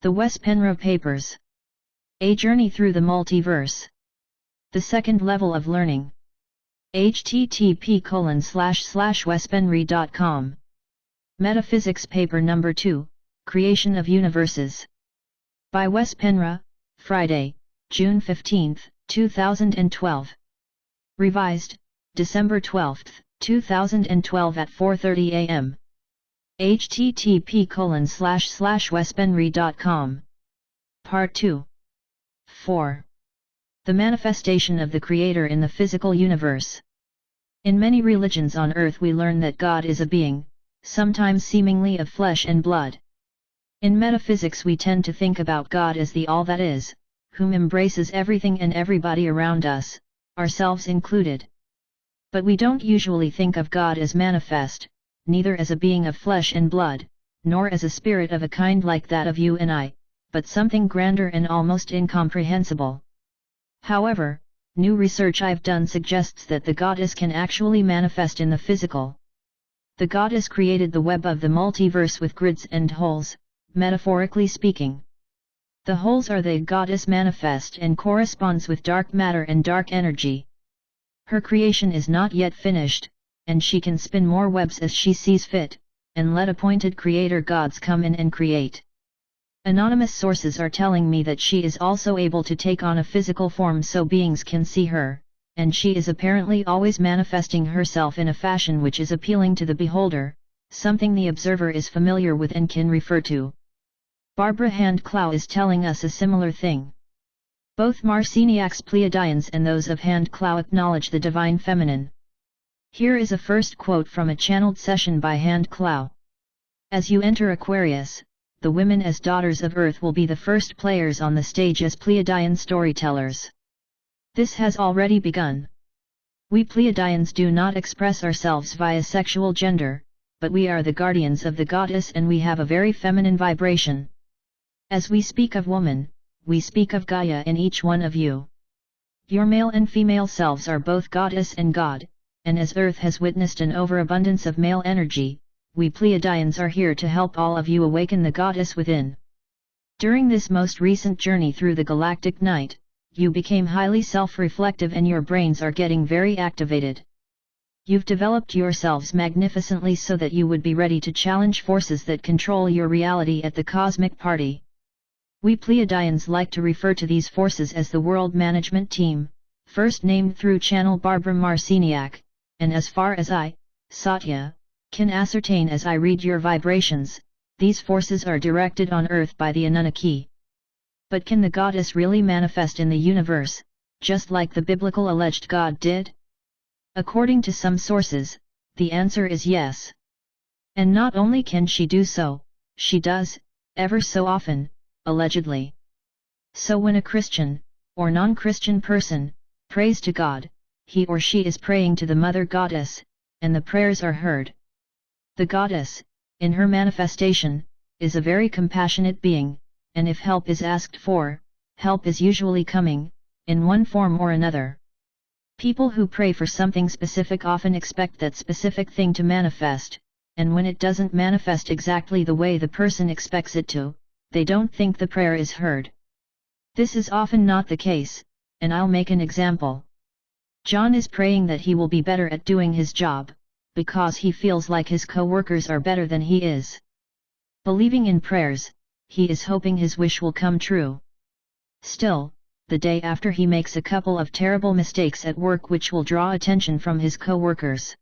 The Wes Penra Papers. A Journey Through the Multiverse. The Second Level of Learning. http://wespenry.com. Metaphysics Paper Number 2, Creation of Universes. By Wes Penra, Friday, June 15, 2012. Revised, December 12, 2012 at 4:30 a.m. http://wespenry.com. Part 2. 4. The Manifestation of the Creator in the Physical Universe. In many religions on earth we learn that God is a being, sometimes seemingly of flesh and blood. In metaphysics we tend to think about God as the all that is, whom embraces everything and everybody around us, ourselves included. But we don't usually think of God as manifest, neither as a being of flesh and blood, nor as a spirit of a kind like that of you and I, but something grander and almost incomprehensible. However, new research I've done suggests that the goddess can actually manifest in the physical. The goddess created the web of the multiverse with grids and holes, metaphorically speaking. The holes are the goddess manifest and corresponds with dark matter and dark energy. Her creation is not yet finished, and she can spin more webs as she sees fit, and let appointed creator gods come in and create. Anonymous sources are telling me that she is also able to take on a physical form so beings can see her, and she is apparently always manifesting herself in a fashion which is appealing to the beholder, something the observer is familiar with and can refer to. Barbara Hand-Clough is telling us a similar thing. Both Marciniak's Pleiadians and those of Hand-Clough acknowledge the divine feminine. Here is a first quote from a channeled session by Hand-Clough. As you enter Aquarius, the women as daughters of Earth will be the first players on the stage as Pleiadian storytellers. This has already begun. We Pleiadians do not express ourselves via sexual gender, but we are the guardians of the goddess and we have a very feminine vibration. As we speak of woman, we speak of Gaia in each one of you. Your male and female selves are both goddess and god, and as Earth has witnessed an overabundance of male energy, we Pleiadians are here to help all of you awaken the goddess within. During this most recent journey through the galactic night, you became highly self-reflective and your brains are getting very activated. You've developed yourselves magnificently so that you would be ready to challenge forces that control your reality at the cosmic party. We Pleiadians like to refer to these forces as the World Management Team, first named through channel Barbara Marciniak, and as far as I, Satya, can ascertain as I read your vibrations, these forces are directed on Earth by the Anunnaki. But can the goddess really manifest in the universe, just like the biblical alleged God did? According to some sources, the answer is yes. And not only can she do so, she does, ever so often, allegedly. So when a Christian, or non-Christian person, prays to God, he or she is praying to the Mother Goddess, and the prayers are heard. The goddess, in her manifestation, is a very compassionate being, and if help is asked for, help is usually coming, in one form or another. People who pray for something specific often expect that specific thing to manifest, and when it doesn't manifest exactly the way the person expects it to, they don't think the prayer is heard. This is often not the case, and I'll make an example. John is praying that he will be better at doing his job, because he feels like his co-workers are better than he is. Believing in prayers, he is hoping his wish will come true. Still, the day after he makes a couple of terrible mistakes at work which will draw attention from his co-workers.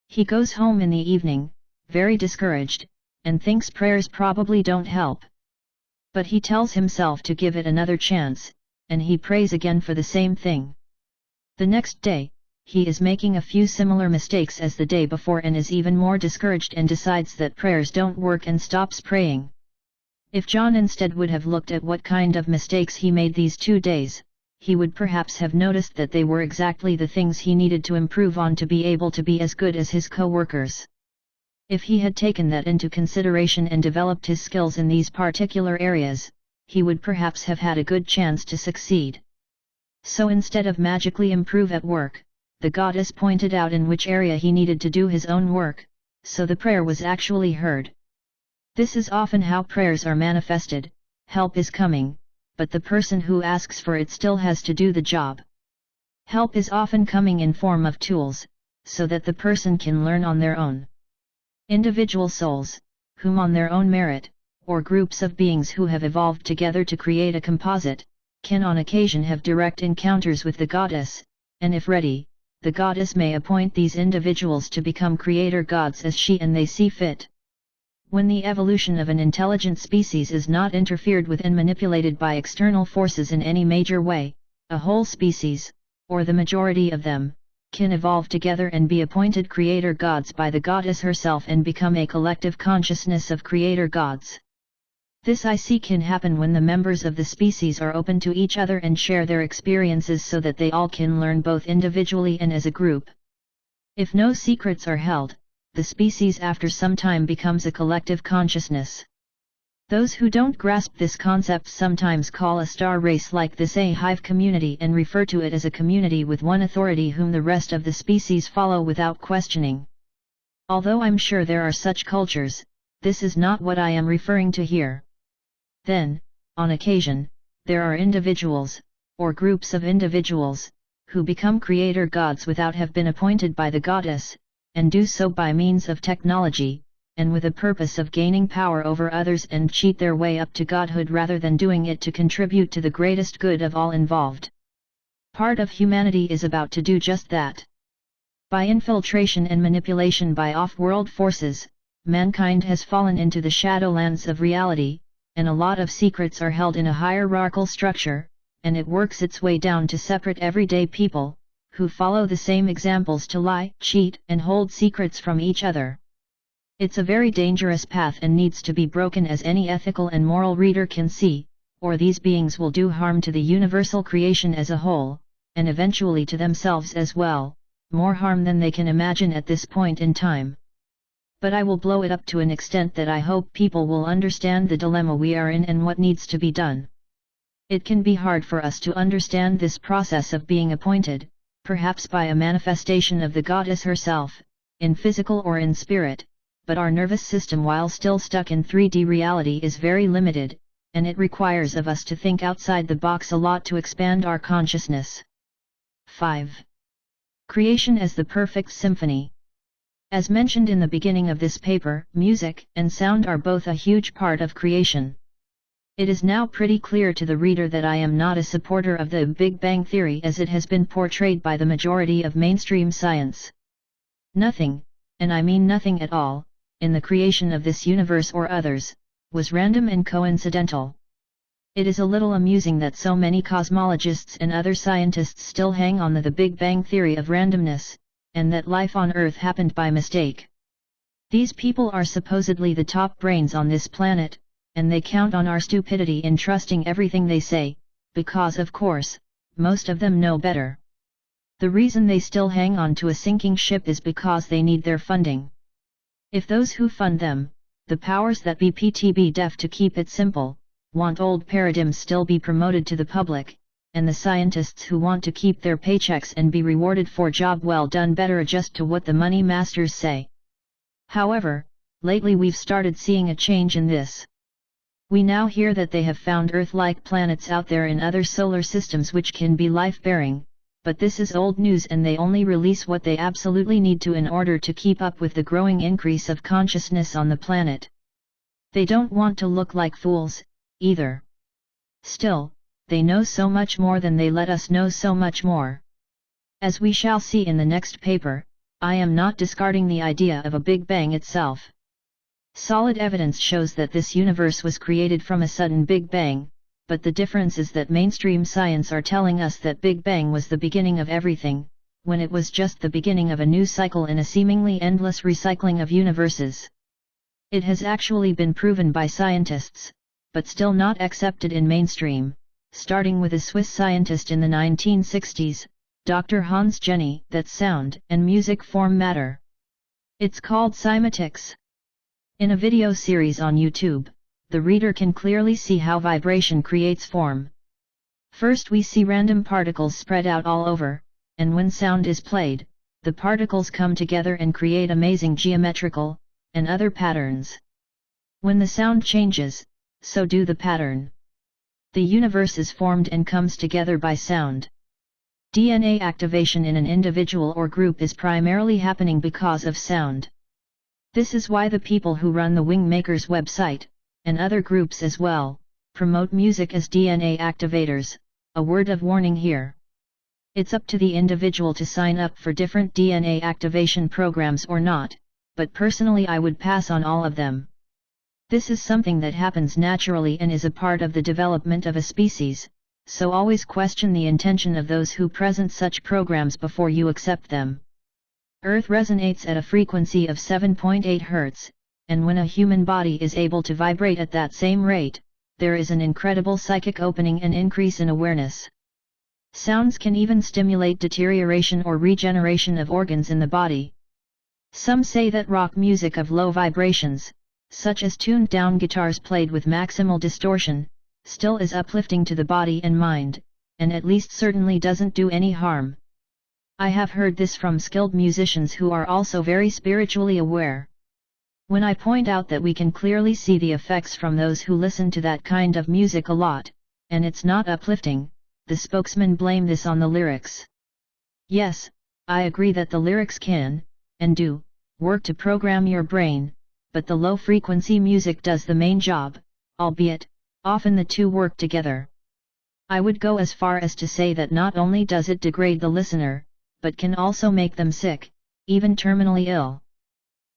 He goes home in the evening, very discouraged, and thinks prayers probably don't help. But he tells himself to give it another chance, and he prays again for the same thing. The next day, he is making a few similar mistakes as the day before and is even more discouraged and decides that prayers don't work and stops praying. If John instead would have looked at what kind of mistakes he made these 2 days, he would perhaps have noticed that they were exactly the things he needed to improve on to be able to be as good as his co-workers. If he had taken that into consideration and developed his skills in these particular areas, he would perhaps have had a good chance to succeed. So instead of magically improve at work, the goddess pointed out in which area he needed to do his own work, so the prayer was actually heard. This is often how prayers are manifested, help is coming, but the person who asks for it still has to do the job. Help is often coming in form of tools, so that the person can learn on their own. Individual souls, whom on their own merit, or groups of beings who have evolved together to create a composite, can on occasion have direct encounters with the goddess, and if ready, the goddess may appoint these individuals to become creator gods as she and they see fit. When the evolution of an intelligent species is not interfered with and manipulated by external forces in any major way, a whole species, or the majority of them, can evolve together and be appointed creator gods by the goddess herself and become a collective consciousness of creator gods. This I see can happen when the members of the species are open to each other and share their experiences so that they all can learn both individually and as a group. If no secrets are held, the species after some time becomes a collective consciousness. Those who don't grasp this concept sometimes call a star race like this a hive community and refer to it as a community with one authority whom the rest of the species follow without questioning. Although I'm sure there are such cultures, this is not what I am referring to here. Then, on occasion, there are individuals, or groups of individuals, who become creator gods without have been appointed by the goddess, and do so by means of technology, and with a purpose of gaining power over others and cheat their way up to godhood rather than doing it to contribute to the greatest good of all involved. Part of humanity is about to do just that. By infiltration and manipulation by off-world forces, mankind has fallen into the shadowlands of reality, and a lot of secrets are held in a hierarchical structure, and it works its way down to separate everyday people, who follow the same examples to lie, cheat, and hold secrets from each other. It's a very dangerous path and needs to be broken, as any ethical and moral reader can see, or these beings will do harm to the universal creation as a whole, and eventually to themselves as well, more harm than they can imagine at this point in time. But I will blow it up to an extent that I hope people will understand the dilemma we are in and what needs to be done. It can be hard for us to understand this process of being appointed, perhaps by a manifestation of the goddess herself, in physical or in spirit, but our nervous system, while still stuck in 3D reality, is very limited, and it requires of us to think outside the box a lot to expand our consciousness. 5. Creation as the perfect symphony. As mentioned in the beginning of this paper, music and sound are both a huge part of creation. It is now pretty clear to the reader that I am not a supporter of the Big Bang Theory as it has been portrayed by the majority of mainstream science. Nothing, and I mean nothing at all, in the creation of this universe or others, was random and coincidental. It is a little amusing that so many cosmologists and other scientists still hang on the Big Bang Theory of randomness, and that life on Earth happened by mistake. These people are supposedly the top brains on this planet, and they count on our stupidity in trusting everything they say, because of course, most of them know better. The reason they still hang on to a sinking ship is because they need their funding. If those who fund them, the powers that be PTB deaf to keep it simple, want old paradigms still be promoted to the public, and the scientists who want to keep their paychecks and be rewarded for job well done better adjust to what the money masters say. However, lately we've started seeing a change in this. We now hear that they have found Earth-like planets out there in other solar systems which can be life-bearing, but this is old news and they only release what they absolutely need to in order to keep up with the growing increase of consciousness on the planet. They don't want to look like fools, either. Still, they know so much more than they let us know so much more. As we shall see in the next paper, I am not discarding the idea of a Big Bang itself. Solid evidence shows that this universe was created from a sudden Big Bang, but the difference is that mainstream science are telling us that Big Bang was the beginning of everything, when it was just the beginning of a new cycle in a seemingly endless recycling of universes. It has actually been proven by scientists, but still not accepted in mainstream, starting with a Swiss scientist in the 1960s, Dr. Hans Jenny, that sound and music form matter. It's called cymatics. In a video series on YouTube, the reader can clearly see how vibration creates form. First we see random particles spread out all over, and when sound is played, the particles come together and create amazing geometrical and other patterns. When the sound changes, so do the pattern. The universe is formed and comes together by sound. DNA activation in an individual or group is primarily happening because of sound. This is why the people who run the Wingmakers website, and other groups as well, promote music as DNA activators. A word of warning here. It's up to the individual to sign up for different DNA activation programs or not, but personally I would pass on all of them. This is something that happens naturally and is a part of the development of a species, so always question the intention of those who present such programs before you accept them. Earth resonates at a frequency of 7.8 Hz, and when a human body is able to vibrate at that same rate, there is an incredible psychic opening and increase in awareness. Sounds can even stimulate deterioration or regeneration of organs in the body. Some say that rock music of low vibrations, such as tuned-down guitars played with maximal distortion, still is uplifting to the body and mind, and at least certainly doesn't do any harm. I have heard this from skilled musicians who are also very spiritually aware. When I point out that we can clearly see the effects from those who listen to that kind of music a lot, and it's not uplifting, the spokesman blame this on the lyrics. Yes, I agree that the lyrics can, and do, work to program your brain, but the low-frequency music does the main job, albeit, often the two work together. I would go as far as to say that not only does it degrade the listener, but can also make them sick, even terminally ill.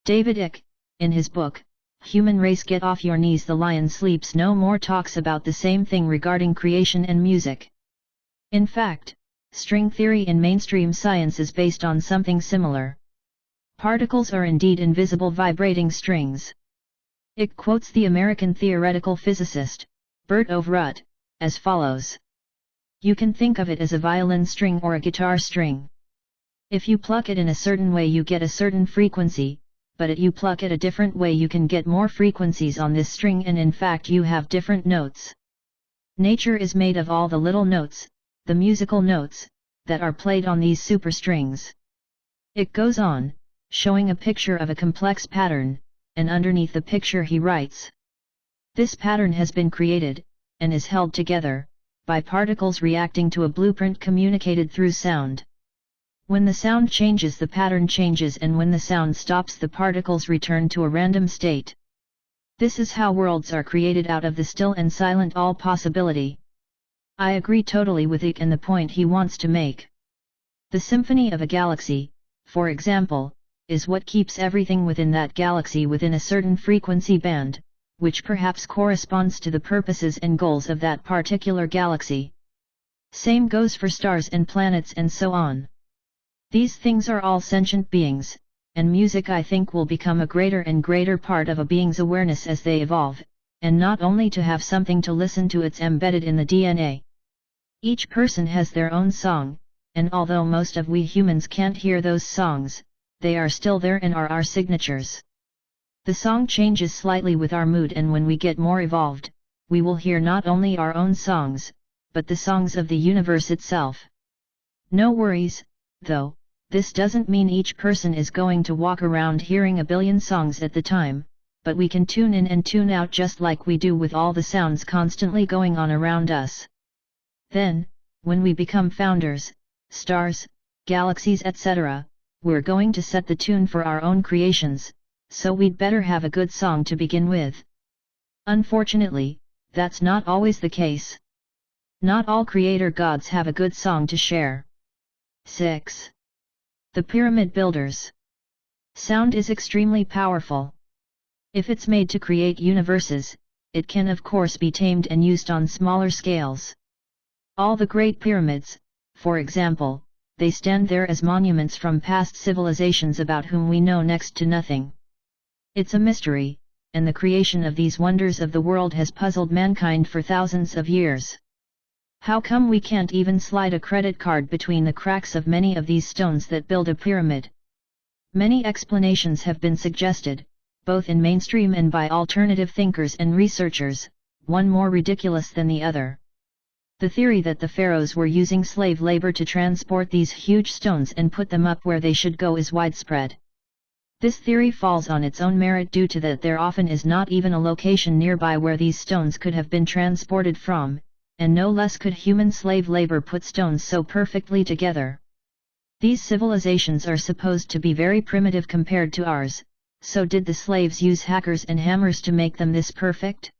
David Icke, in his book, Human Race Get Off Your Knees The Lion Sleeps No More talks about the same thing regarding creation and music. In fact, string theory in mainstream science is based on something similar. Particles are indeed invisible vibrating strings. Icke quotes the American theoretical physicist, Bert Overut, as follows. You can think of it as a violin string or a guitar string. If you pluck it in a certain way you get a certain frequency, but if you pluck it a different way you can get more frequencies on this string and in fact you have different notes. Nature is made of all the little notes, the musical notes, that are played on these superstrings. It goes on, showing a picture of a complex pattern, and underneath the picture he writes. This pattern has been created, and is held together, by particles reacting to a blueprint communicated through sound. When the sound changes the pattern changes and when the sound stops the particles return to a random state. This is how worlds are created out of the still and silent all possibility. I agree totally with Icke and the point he wants to make. The symphony of a galaxy, for example, is what keeps everything within that galaxy within a certain frequency band, which perhaps corresponds to the purposes and goals of that particular galaxy. Same goes for stars and planets and so on. These things are all sentient beings, and music I think will become a greater and greater part of a being's awareness as they evolve, and not only to have something to listen to, it's embedded in the DNA. Each person has their own song, and although most of we humans can't hear those songs, they are still there and are our signatures. The song changes slightly with our mood, and when we get more evolved, we will hear not only our own songs, but the songs of the universe itself. No worries, though, this doesn't mean each person is going to walk around hearing a billion songs at the time, but we can tune in and tune out just like we do with all the sounds constantly going on around us. Then, when we become founders, stars, galaxies etc., we're going to set the tune for our own creations, so we'd better have a good song to begin with. Unfortunately, that's not always the case. Not all creator gods have a good song to share. 6. The Pyramid Builders. Sound is extremely powerful. If it's made to create universes, it can of course be tamed and used on smaller scales. All the great pyramids, for example, they stand there as monuments from past civilizations about whom we know next to nothing. It's a mystery, and the creation of these wonders of the world has puzzled mankind for thousands of years. How come we can't even slide a credit card between the cracks of many of these stones that build a pyramid? Many explanations have been suggested, both in mainstream and by alternative thinkers and researchers, one more ridiculous than the other. The theory that the pharaohs were using slave labor to transport these huge stones and put them up where they should go is widespread. This theory falls on its own merit due to that there often is not even a location nearby where these stones could have been transported from, and no less could human slave labor put stones so perfectly together. These civilizations are supposed to be very primitive compared to ours, so did the slaves use hackers and hammers to make them this perfect?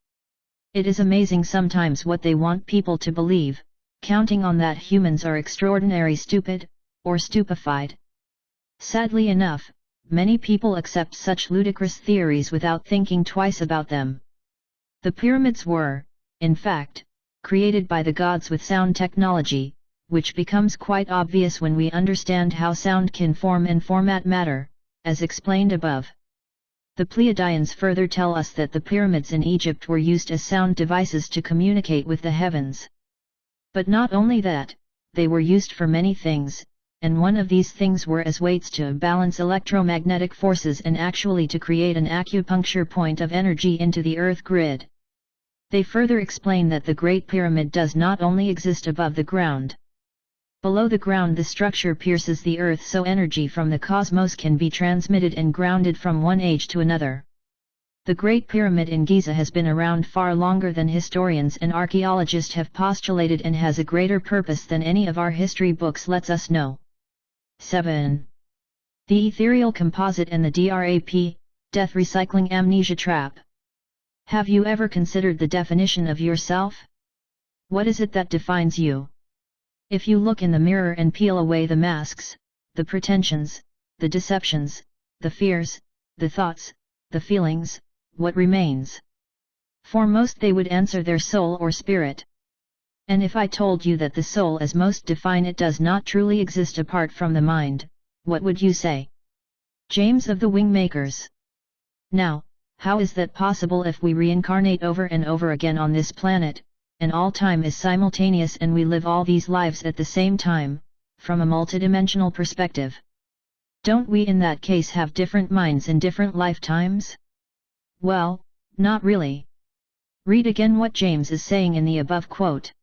It is amazing sometimes what they want people to believe, counting on that humans are extraordinary stupid, or stupefied. Sadly enough, many people accept such ludicrous theories without thinking twice about them. The pyramids were, in fact, created by the gods with sound technology, which becomes quite obvious when we understand how sound can form and format matter, as explained above. The Pleiadians further tell us that the pyramids in Egypt were used as sound devices to communicate with the heavens. But not only that, they were used for many things, and one of these things were as weights to balance electromagnetic forces and actually to create an acupuncture point of energy into the earth grid. They further explain that the Great Pyramid does not only exist above the ground. Below the ground the structure pierces the earth so energy from the cosmos can be transmitted and grounded from one age to another. The Great Pyramid in Giza has been around far longer than historians and archaeologists have postulated and has a greater purpose than any of our history books lets us know. 7. The ethereal composite and the DRAP, death recycling amnesia trap. Have you ever considered the definition of yourself? What is it that defines you? If you look in the mirror and peel away the masks, the pretensions, the deceptions, the fears, the thoughts, the feelings, what remains? For most they would answer their soul or spirit. And if I told you that the soul as most define it does not truly exist apart from the mind, what would you say? James of the Wingmakers. Now, how is that possible if we reincarnate over and over again on this planet, and all time is simultaneous and we live all these lives at the same time, from a multidimensional perspective? Don't we in that case have different minds in different lifetimes? Well, not really. Read again what James is saying in the above quote.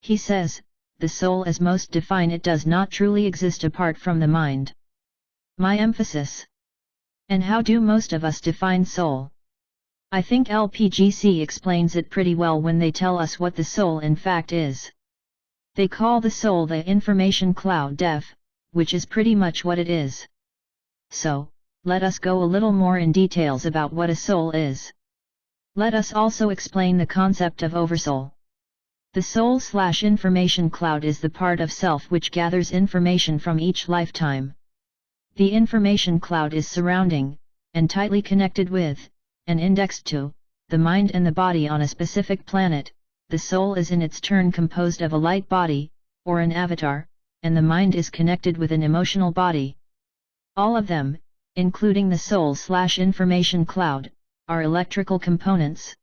He says, the soul as most define it does not truly exist apart from the mind. My emphasis. And how do most of us define soul? I think LPGC explains it pretty well when they tell us what the soul in fact is. They call the soul the information cloud def, which is pretty much what it is. So, let us go a little more in details about what a soul is. Let us also explain the concept of oversoul. The soul/information cloud is the part of self which gathers information from each lifetime. The information cloud is surrounding, and tightly connected with, and indexed to, the mind and the body on a specific planet. The soul is in its turn composed of a light body, or an avatar, and the mind is connected with an emotional body. All of them, including the soul/information cloud, are electrical components.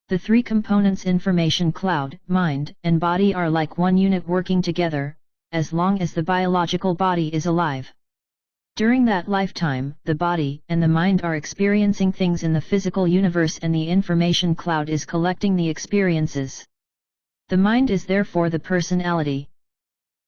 The three components information cloud, mind, and body are like one unit working together, as long as the biological body is alive. During that lifetime, the body and the mind are experiencing things in the physical universe and the information cloud is collecting the experiences. The mind is therefore the personality.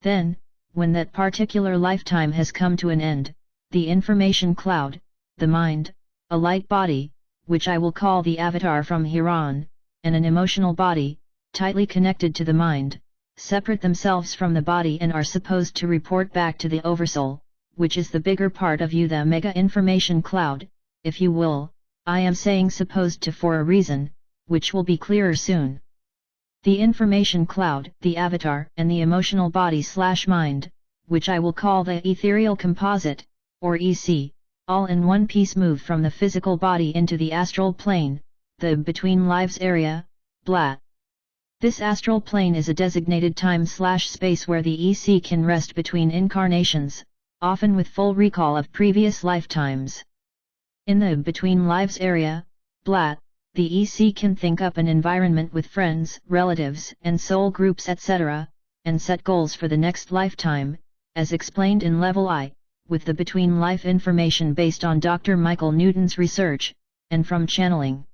Then, when that particular lifetime has come to an end, the information cloud, the mind, a light body, which I will call the avatar from here on, and an emotional body, tightly connected to the mind, separate themselves from the body and are supposed to report back to the oversoul, which is the bigger part of you, the mega information cloud, if you will. I am saying supposed to for a reason, which will be clearer soon. The information cloud, the avatar, and the emotional body/mind, which I will call the ethereal composite, or EC, all in one piece move from the physical body into the astral plane, the between lives area, blah. This astral plane is a designated time/space where the EC can rest between incarnations, often with full recall of previous lifetimes. In the between lives area, blah, the EC can think up an environment with friends, relatives, and soul groups etc., and set goals for the next lifetime, as explained in Level I, with the between life information based on Dr. Michael Newton's research, and from channeling.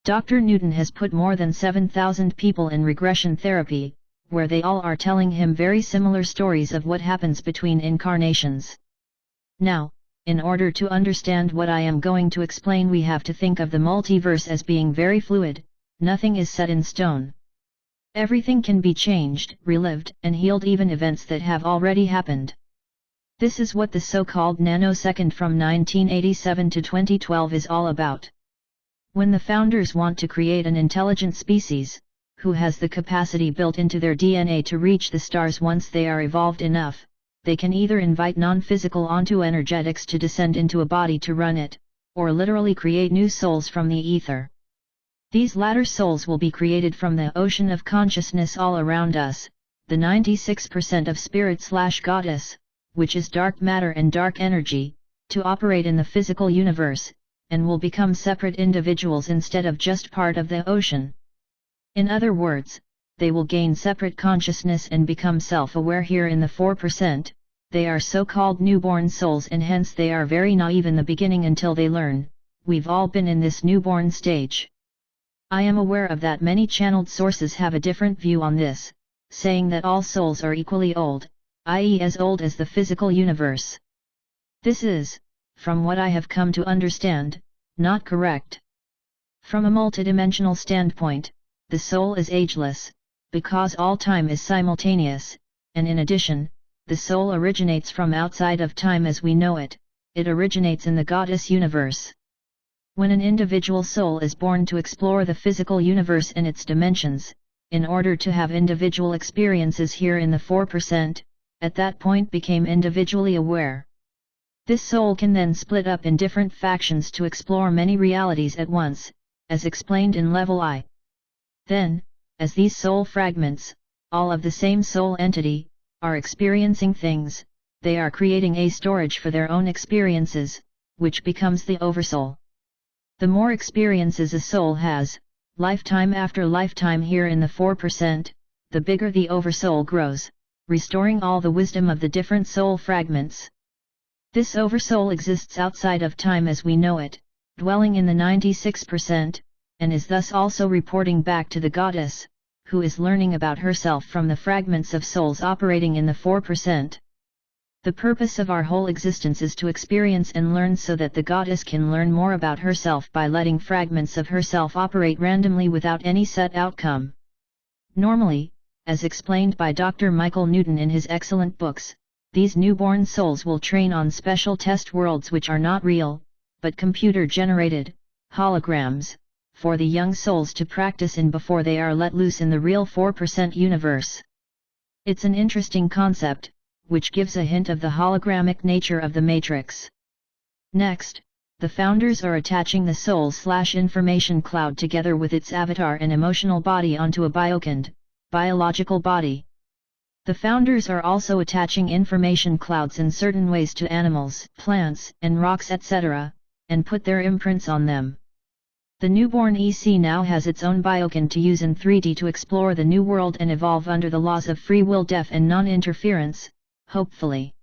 Dr. Newton has put more than 7,000 people in regression therapy, where they all are telling him very similar stories of what happens between incarnations. Now, in order to understand what I am going to explain, we have to think of the multiverse as being very fluid. Nothing is set in stone. Everything can be changed, relived, and healed, even events that have already happened. This is what the so-called nanosecond from 1987 to 2012 is all about. When the founders want to create an intelligent species, who has the capacity built into their DNA to reach the stars once they are evolved enough, they can either invite non-physical onto energetics to descend into a body to run it, or literally create new souls from the ether. These latter souls will be created from the ocean of consciousness all around us, the 96% of spirit/goddess, which is dark matter and dark energy, to operate in the physical universe, and will become separate individuals instead of just part of the ocean. In other words, they will gain separate consciousness and become self-aware here in the 4%, they are so-called newborn souls, and hence they are very naive in the beginning until they learn. We've all been in this newborn stage. I am aware of that many channeled sources have a different view on this, saying that all souls are equally old, i.e. as old as the physical universe. This is, from what I have come to understand, not correct. From a multidimensional standpoint, the soul is ageless, because all time is simultaneous, and in addition, the soul originates from outside of time as we know it, it originates in the goddess universe. When an individual soul is born to explore the physical universe and its dimensions, in order to have individual experiences here in the 4%, at that point became individually aware. This soul can then split up in different factions to explore many realities at once, as explained in level I. Then, as these soul fragments, all of the same soul entity, are experiencing things, they are creating a storage for their own experiences, which becomes the oversoul. The more experiences a soul has, lifetime after lifetime here in the 4%, the bigger the oversoul grows, restoring all the wisdom of the different soul fragments. This oversoul exists outside of time as we know it, dwelling in the 96%, and is thus also reporting back to the goddess, who is learning about herself from the fragments of souls operating in the 4%. The purpose of our whole existence is to experience and learn so that the goddess can learn more about herself by letting fragments of herself operate randomly without any set outcome. Normally, as explained by Dr. Michael Newton in his excellent books, these newborn souls will train on special test worlds which are not real, but computer-generated, holograms, for the young souls to practice in before they are let loose in the real 4% universe. It's an interesting concept, which gives a hint of the hologramic nature of the matrix. Next, the founders are attaching the soul/information cloud together with its avatar and emotional body onto a bioknd, biological body. The founders are also attaching information clouds in certain ways to animals, plants, and rocks etc., and put their imprints on them. The newborn EC now has its own bioknd to use in 3D to explore the new world and evolve under the laws of free will, deaf and non-interference, hopefully.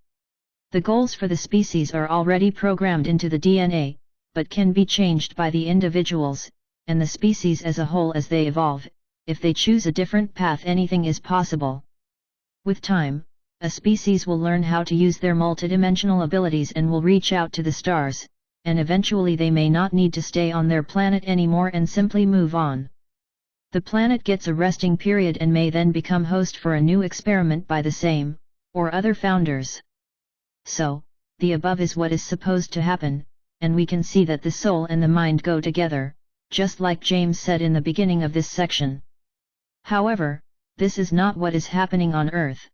The goals for the species are already programmed into the DNA, but can be changed by the individuals, and the species as a whole as they evolve. If they choose a different path, anything is possible. With time, a species will learn how to use their multidimensional abilities and will reach out to the stars, and eventually they may not need to stay on their planet anymore and simply move on. The planet gets a resting period and may then become host for a new experiment by the same, or other founders. So, the above is what is supposed to happen, and we can see that the soul and the mind go together, just like James said in the beginning of this section. However, this is not what is happening on Earth.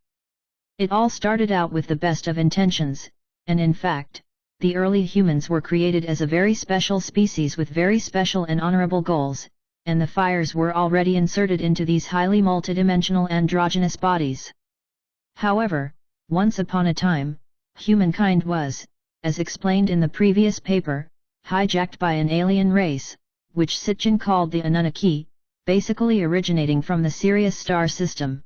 It all started out with the best of intentions, and in fact, the early humans were created as a very special species with very special and honorable goals, and the fires were already inserted into these highly multidimensional androgynous bodies. However, once upon a time, humankind was, as explained in the previous paper, hijacked by an alien race, which Sitchin called the Anunnaki, basically originating from the Sirius star system.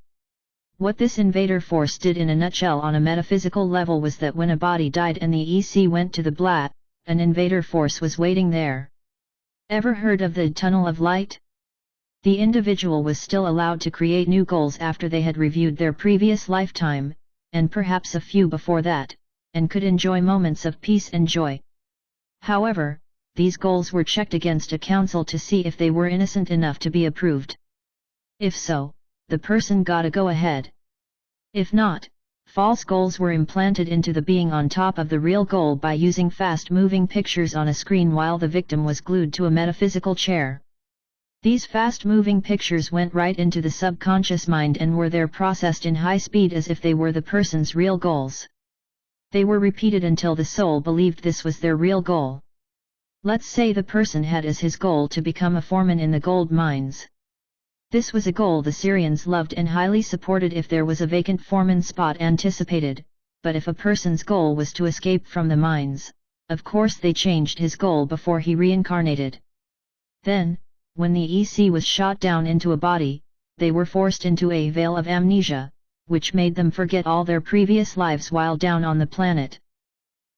What this invader force did in a nutshell on a metaphysical level was that when a body died and the EC went to the blat, an invader force was waiting there. Ever heard of the tunnel of light? The individual was still allowed to create new goals after they had reviewed their previous lifetime, and perhaps a few before that, and could enjoy moments of peace and joy. However, these goals were checked against a council to see if they were innocent enough to be approved. If so, the person got a go-ahead. If not, false goals were implanted into the being on top of the real goal by using fast-moving pictures on a screen while the victim was glued to a metaphysical chair. These fast-moving pictures went right into the subconscious mind and were there processed in high speed as if they were the person's real goals. They were repeated until the soul believed this was their real goal. Let's say the person had as his goal to become a foreman in the gold mines. This was a goal the Syrians loved and highly supported if there was a vacant foreman spot anticipated, but if a person's goal was to escape from the mines, of course they changed his goal before he reincarnated. Then, when the EC was shot down into a body, they were forced into a veil of amnesia, which made them forget all their previous lives while down on the planet.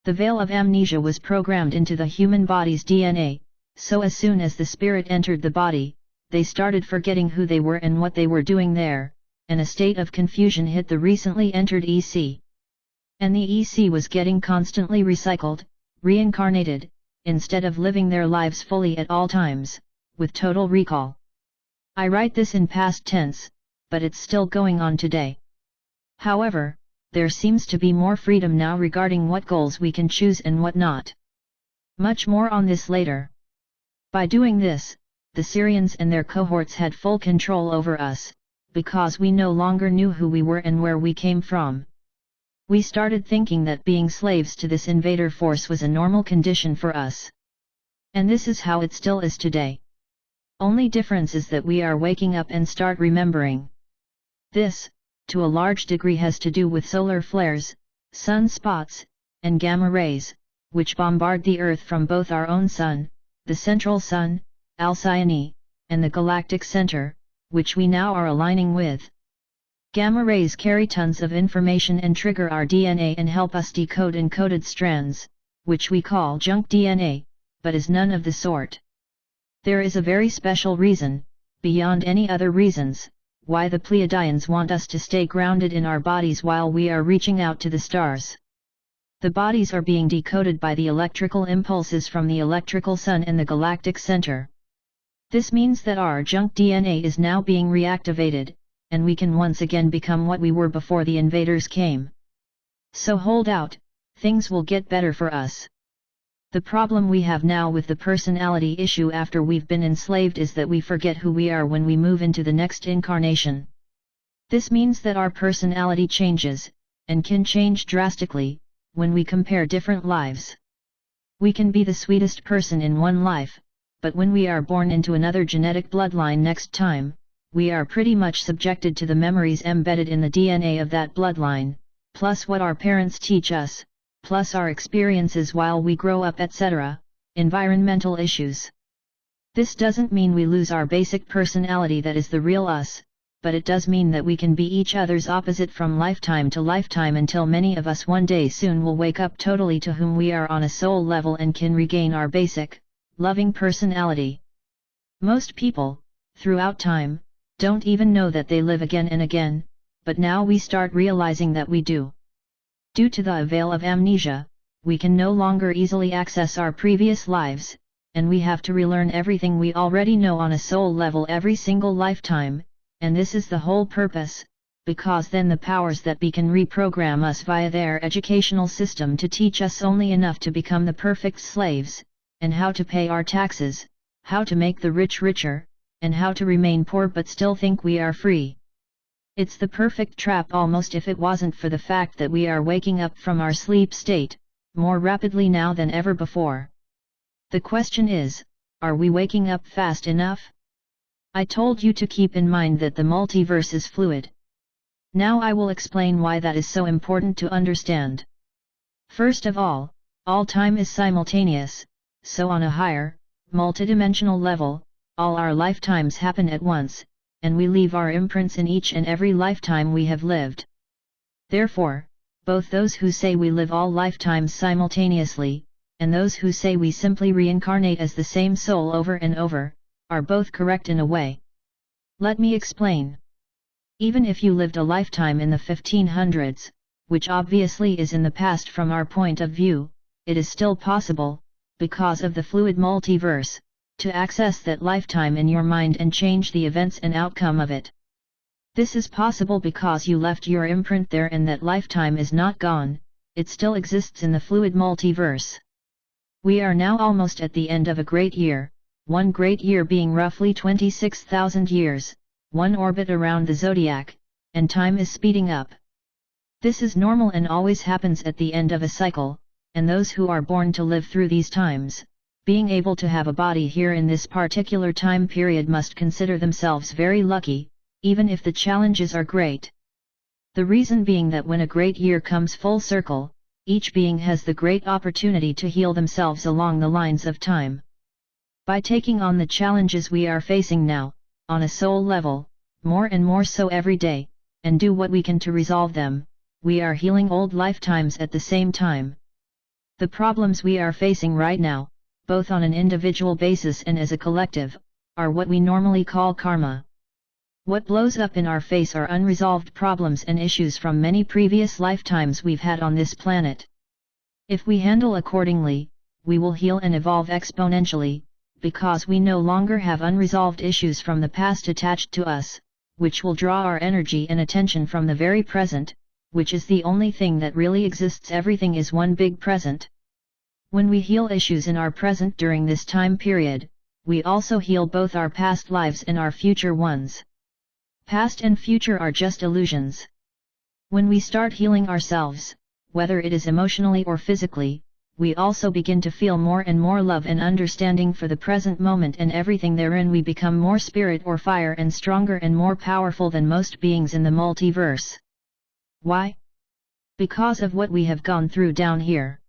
The veil of amnesia was programmed into the human body's DNA, so as soon as the spirit entered the body, they started forgetting who they were and what they were doing there, and a state of confusion hit the recently entered EC. And the EC was getting constantly recycled, reincarnated, instead of living their lives fully at all times, with total recall. I write this in past tense, but it's still going on today. However, there seems to be more freedom now regarding what goals we can choose and what not. Much more on this later. By doing this, the Syrians and their cohorts had full control over us, because we no longer knew who we were and where we came from. We started thinking that being slaves to this invader force was a normal condition for us. And this is how it still is today. Only difference is that we are waking up and start remembering. This, to a large degree, has to do with solar flares, sunspots, and gamma rays, which bombard the Earth from both our own Sun, the central Sun, Alcyone, and the galactic center, which we now are aligning with. Gamma rays carry tons of information and trigger our DNA and help us decode encoded strands, which we call junk DNA, but is none of the sort. There is a very special reason, beyond any other reasons, why the Pleiadians want us to stay grounded in our bodies while we are reaching out to the stars. The bodies are being decoded by the electrical impulses from the electrical sun and the galactic center. This means that our junk DNA is now being reactivated, and we can once again become what we were before the invaders came. So hold out, things will get better for us. The problem we have now with the personality issue after we've been enslaved is that we forget who we are when we move into the next incarnation. This means that our personality changes, and can change drastically, when we compare different lives. We can be the sweetest person in one life, but when we are born into another genetic bloodline next time, we are pretty much subjected to the memories embedded in the DNA of that bloodline, plus what our parents teach us, plus our experiences while we grow up, etc., environmental issues. This doesn't mean we lose our basic personality that is the real us, but it does mean that we can be each other's opposite from lifetime to lifetime until many of us one day soon will wake up totally to whom we are on a soul level and can regain our basic, loving personality. Most people, throughout time, don't even know that they live again and again, but now we start realizing that we do. Due to the veil of amnesia, we can no longer easily access our previous lives, and we have to relearn everything we already know on a soul level every single lifetime, and this is the whole purpose, because then the powers that be can reprogram us via their educational system to teach us only enough to become the perfect slaves, and how to pay our taxes, how to make the rich richer, and how to remain poor but still think we are free. It's the perfect trap almost if it wasn't for the fact that we are waking up from our sleep state, more rapidly now than ever before. The question is, are we waking up fast enough? I told you to keep in mind that the multiverse is fluid. Now I will explain why that is so important to understand. First of all time is simultaneous, so on a higher, multidimensional level, all our lifetimes happen at once, and we leave our imprints in each and every lifetime we have lived. Therefore, both those who say we live all lifetimes simultaneously, and those who say we simply reincarnate as the same soul over and over, are both correct in a way. Let me explain. Even if you lived a lifetime in the 1500s, which obviously is in the past from our point of view, it is still possible, because of the fluid multiverse, to access that lifetime in your mind and change the events and outcome of it. This is possible because you left your imprint there and that lifetime is not gone, it still exists in the fluid multiverse. We are now almost at the end of a great year, one great year being roughly 26,000 years, one orbit around the zodiac, and time is speeding up. This is normal and always happens at the end of a cycle, and those who are born to live through these times, being able to have a body here in this particular time period must consider themselves very lucky, even if the challenges are great. The reason being that when a great year comes full circle, each being has the great opportunity to heal themselves along the lines of time. By taking on the challenges we are facing now, on a soul level, more and more so every day, and do what we can to resolve them, we are healing old lifetimes at the same time. The problems we are facing right now, both on an individual basis and as a collective, are what we normally call karma. What blows up in our face are unresolved problems and issues from many previous lifetimes we've had on this planet. If we handle accordingly, we will heal and evolve exponentially, because we no longer have unresolved issues from the past attached to us, which will draw our energy and attention from the very present, which is the only thing that really exists. Everything is one big present. When we heal issues in our present during this time period, we also heal both our past lives and our future ones. Past and future are just illusions. When we start healing ourselves, whether it is emotionally or physically, we also begin to feel more and more love and understanding for the present moment and everything therein. We become more spirit or fire and stronger and more powerful than most beings in the multiverse. Why? Because of what we have gone through down here.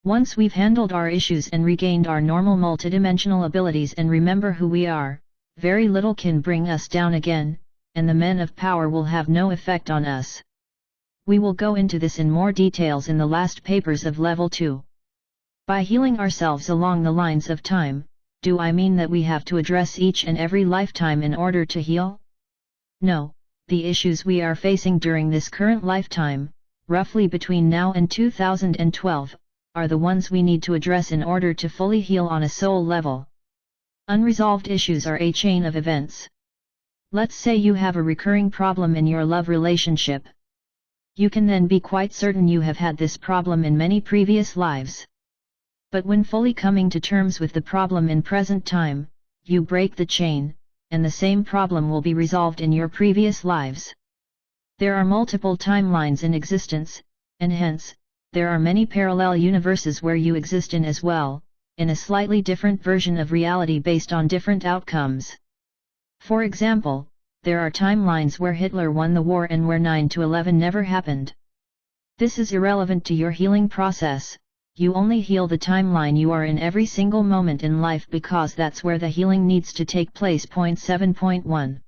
Once we've handled our issues and regained our normal multidimensional abilities and remember who we are, very little can bring us down again, and the men of power will have no effect on us. We will go into this in more details in the last papers of Level 2. By healing ourselves along the lines of time, do I mean that we have to address each and every lifetime in order to heal? No. The issues we are facing during this current lifetime, roughly between now and 2012, are the ones we need to address in order to fully heal on a soul level. Unresolved issues are a chain of events. Let's say you have a recurring problem in your love relationship. You can then be quite certain you have had this problem in many previous lives. But when fully coming to terms with the problem in present time, you break the chain, and the same problem will be resolved in your previous lives. There are multiple timelines in existence, and hence, there are many parallel universes where you exist in as well, in a slightly different version of reality based on different outcomes. For example, there are timelines where Hitler won the war and where 9/11 never happened. This is irrelevant to your healing process. You only heal the timeline you are in every single moment in life because that's where the healing needs to take place. 7.1.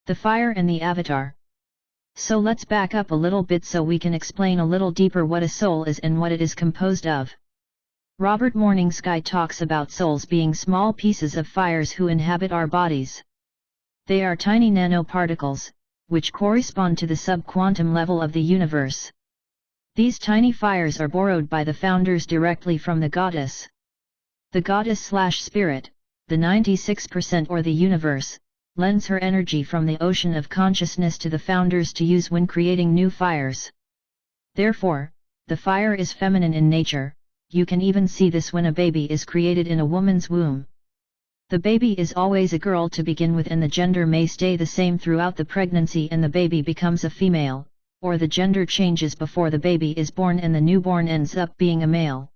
The fire and the avatar. So let's back up a little bit so we can explain a little deeper what a soul is and what it is composed of. Robert Morningsky talks about souls being small pieces of fires who inhabit our bodies. They are tiny nanoparticles, which correspond to the subquantum level of the universe. These tiny fires are borrowed by the founders directly from the goddess. The goddess/spirit, the 96% or the universe, lends her energy from the ocean of consciousness to the founders to use when creating new fires. Therefore, the fire is feminine in nature. You can even see this when a baby is created in a woman's womb. The baby is always a girl to begin with and the gender may stay the same throughout the pregnancy and the baby becomes a female, or the gender changes before the baby is born and the newborn ends up being a male.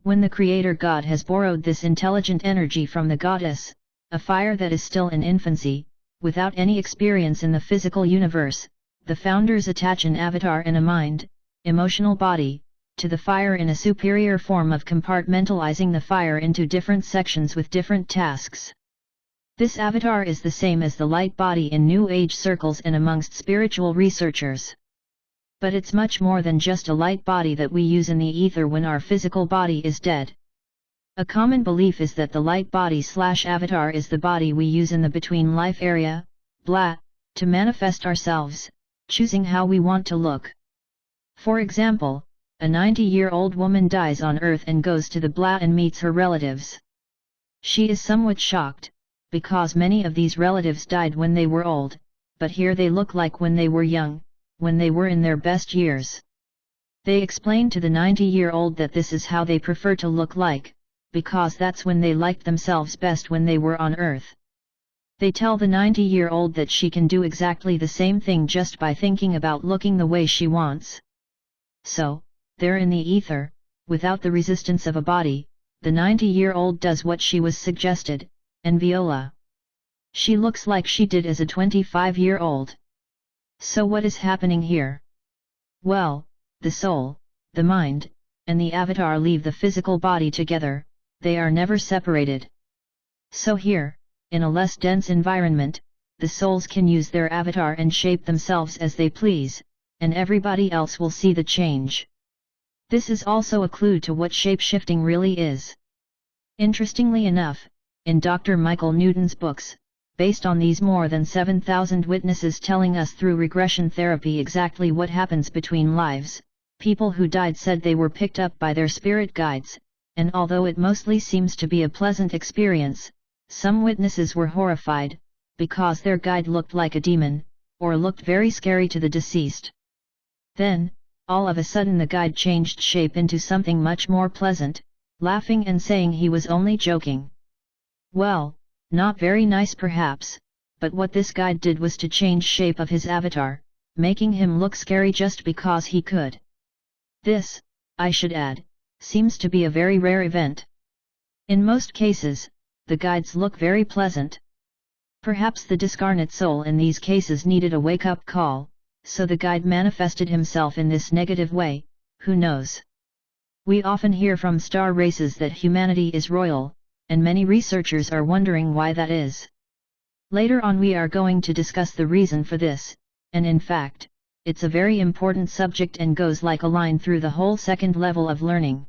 When the Creator God has borrowed this intelligent energy from the goddess, a fire that is still in infancy, without any experience in the physical universe, the founders attach an avatar and a mind, emotional body, to the fire in a superior form of compartmentalizing the fire into different sections with different tasks. This avatar is the same as the light body in New Age circles and amongst spiritual researchers. But it's much more than just a light body that we use in the ether when our physical body is dead. A common belief is that the light body/avatar is the body we use in the between life area, blah, to manifest ourselves, choosing how we want to look. For example, a 90-year-old woman dies on Earth and goes to the blah and meets her relatives. She is somewhat shocked, because many of these relatives died when they were old, but here they look like when they were young, when they were in their best years. They explain to the 90-year-old that this is how they prefer to look like, because that's when they liked themselves best when they were on Earth. They tell the 90-year-old that she can do exactly the same thing just by thinking about looking the way she wants. So, there in the ether, without the resistance of a body, the 90-year-old does what she was suggested, and Viola. She looks like she did as a 25-year-old. So what is happening here? Well, the soul, the mind, and the avatar leave the physical body together, they are never separated. So here, in a less dense environment, the souls can use their avatar and shape themselves as they please, and everybody else will see the change. This is also a clue to what shape-shifting really is. Interestingly enough, in Dr. Michael Newton's books, based on these more than 7,000 witnesses telling us through regression therapy exactly what happens between lives, people who died said they were picked up by their spirit guides, and although it mostly seems to be a pleasant experience, some witnesses were horrified, because their guide looked like a demon, or looked very scary to the deceased. Then, all of a sudden the guide changed shape into something much more pleasant, laughing and saying he was only joking. Well, not very nice perhaps, but what this guide did was to change shape of his avatar, making him look scary just because he could. This, I should add, seems to be a very rare event. In most cases, the guides look very pleasant. Perhaps the discarnate soul in these cases needed a wake-up call, so the guide manifested himself in this negative way, who knows? We often hear from star races that humanity is royal, and many researchers are wondering why that is. Later on we are going to discuss the reason for this, and in fact, it's a very important subject and goes like a line through the whole second level of learning.